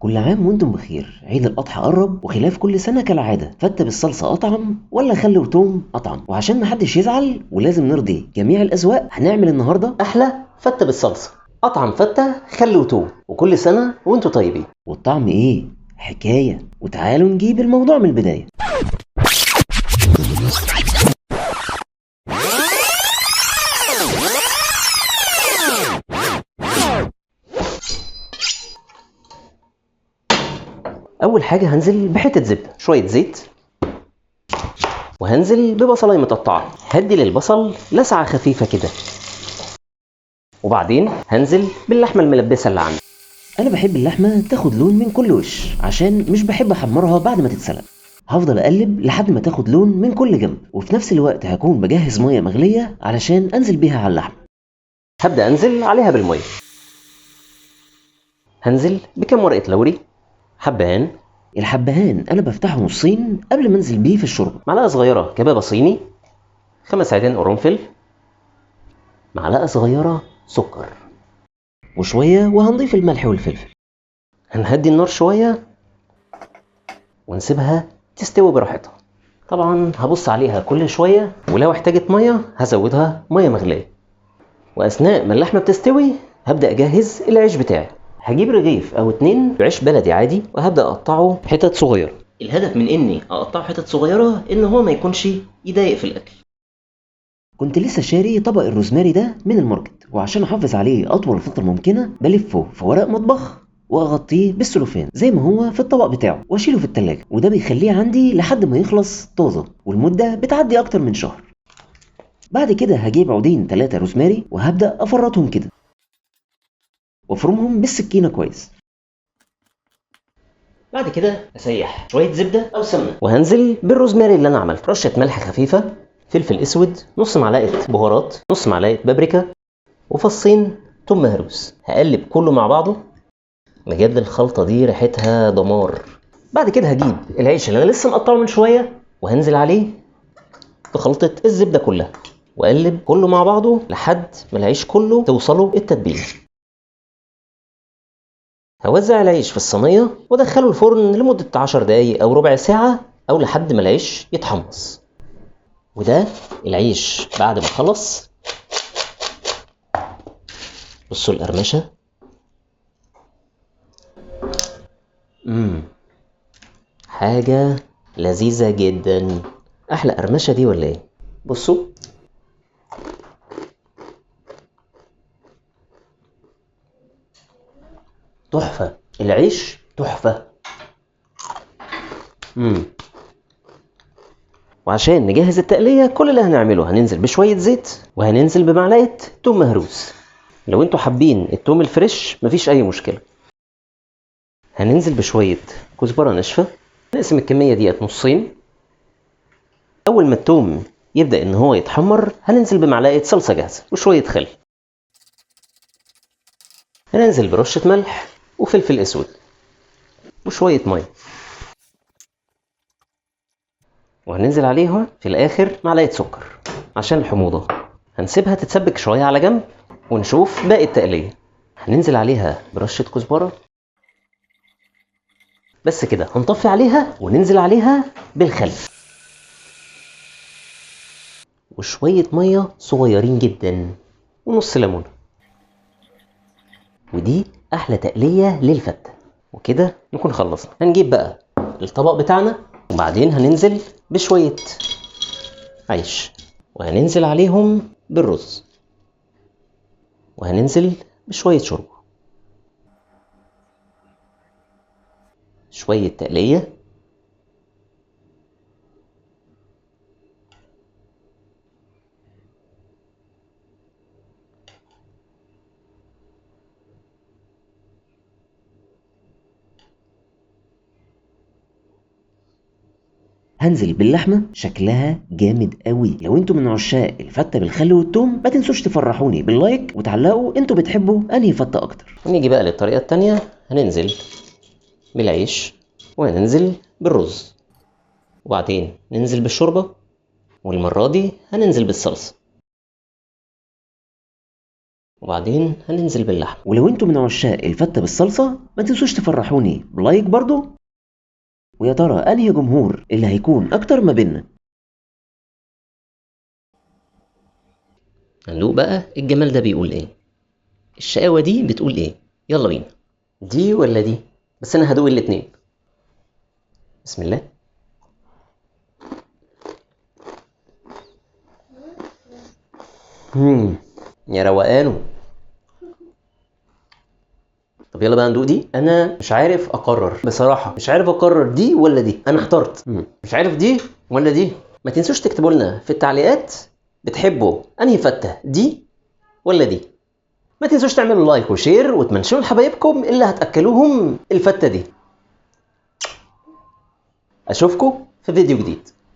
كل عام وانتم بخير. عيد الأضحى قرب، وخلاف كل سنة كالعادة، فتة بالصلصة أطعم ولا خل وتوم أطعم؟ وعشان محدش يزعل ولازم نرضي جميع الأذواق، هنعمل النهاردة أحلى فتة بالصلصة، أطعم فتة خل وتوم. وكل سنة وانتم طيبين. والطعم إيه؟ حكاية. وتعالوا نجيب الموضوع من البداية. أول حاجة هنزل بحتة زبدة، شوية زيت، وهنزل ببصلاية متقطعة. هدي للبصل لسعة خفيفة كده، وبعدين هنزل باللحمة الملبسة اللي عندي. أنا بحب اللحمة تاخد لون من كل وش، عشان مش بحب أحمرها بعد ما تتسلق. هفضل أقلب لحد ما تاخد لون من كل جنب، وفي نفس الوقت هكون بجهز مية مغلية علشان أنزل بيها على اللحمة. هبدأ أنزل عليها بالمية. هنزل بكام ورقة لوري، حبهان. الحبهان أنا بفتحه نصين قبل ما أنزل بيه في الشوربة. معلقة صغيرة كبابة صيني، 5 عيدان قرنفل، معلقة صغيرة سكر، وشوية وهنضيف الملح والفلفل. هنهدي النار شوية ونسيبها تستوي براحتها. طبعا هبص عليها كل شوية، ولو احتاجت مية هزودها مية مغلية. وأثناء ما اللحمة بتستوي هبدأ أجهز العيش بتاعي. هجيب رغيف أو 2 بعيش بلدي عادي، وهبدأ أقطعه حتت صغيرة. الهدف من إني أقطعه حتت صغيرة إن هو ما يكونش يضايق في الأكل. كنت لسه شاري طبق الروزماري ده من الماركت، وعشان احافظ عليه اطول فتره ممكنه بلفه في ورق مطبخ واغطيه بالسلوفان زي ما هو في الطبق بتاعه، واشيله في التلاجة، وده بيخليه عندي لحد ما يخلص طازه، والمده بتعدي اكتر من شهر. بعد كده هجيب عودين 3 روزماري، وهبدا افرطهم كده وافرمهم بالسكينه كويس. بعد كده اسيح شويه زبده او سمنه، وهنزل بالروزماري اللي انا عملته. رشه ملح خفيفه، فلفل اسود، نص معلقه بهارات، نص معلقه بابريكا، وفصين توم مهروس. هقلب كله مع بعضه. بجد الخلطه دي ريحتها دمار. بعد كده هجيب العيش اللي انا لسه مقطعه من شويه، وهنزل عليه بخلطه الزبده كلها، واقلب كله مع بعضه لحد ما العيش كله توصله التتبيله. هوزع العيش في الصينيه وادخله الفرن لمده 10 دقايق او ربع ساعه، او لحد ما العيش يتحمص. وده العيش بعد ما خلص. بصوا القرمشه. حاجه لذيذه جدا. احلى قرمشه دي ولا ايه؟ بصوا، تحفه. العيش تحفه. وعشان نجهز التقليه كل اللي هنعمله هننزل بشويه زيت، وهننزل بمعلقه توم مهروس. لو انتوا حابين التوم الفريش مفيش اي مشكله. هننزل بشويه كزبره ناشفه، نقسم الكميه ديت نصين. اول ما التوم يبدا ان هو يتحمر هننزل بمعلقه صلصه جاهزه وشويه خل. هننزل برشه ملح وفلفل اسود وشويه ميه، وهننزل عليها في الاخر معلقه سكر عشان الحموضه. هنسيبها تتسبك شويه على جنب ونشوف باقي التقليه. هننزل عليها برشه كزبره. بس كده هنطفي عليها وننزل عليها بالخل وشويه ميه صغيرين جدا ونص ليمونه. ودي احلى تقليه للفته. وكده نكون خلصنا. هنجيب بقى الطبق بتاعنا، وبعدين هننزل بشويه عيش، وهننزل عليهم بالرز، وهننزل بشويه شوربه، شويه تقليه، هنزل باللحمه. شكلها جامد قوي. لو انتوا من عشاق الفته بالخل والثوم ما تنسوش تفرحوني باللايك وتعلقوا انتوا بتحبوا انهي فته اكتر. ونيجي بقى للطريقه التانية. هننزل بالعيش، وهننزل بالرز، وبعدين ننزل بالشوربه، والمره دي هننزل بالصلصه. وبعدين هننزل باللحم. ولو انتوا من عشاق الفتة بالصلصة ما تنسوش تفرحوني بلايك برضو. ويا ترى انهي جمهور اللي هيكون اكتر ما بيننا؟ هندوق بقى الجمال ده بيقول ايه، الشقاوة دي بتقول ايه. يلا بينا. دي ولا دي؟ بس انا هدوق الاتنين. بسم الله. يا روقانه. طب يلا بقى ندوق دي. انا مش عارف اقرر بصراحه، مش عارف اقرر دي ولا دي. انا احترت، مش عارف دي ولا دي. ما تنسوش تكتبوا لنا في التعليقات بتحبوا انهي فته، دي ولا دي. ما تنسوش تعملوا لايك وشير وتمنشنوا لحبايبكم اللي هتاكلوهم الفته دي. اشوفكم في فيديو جديد.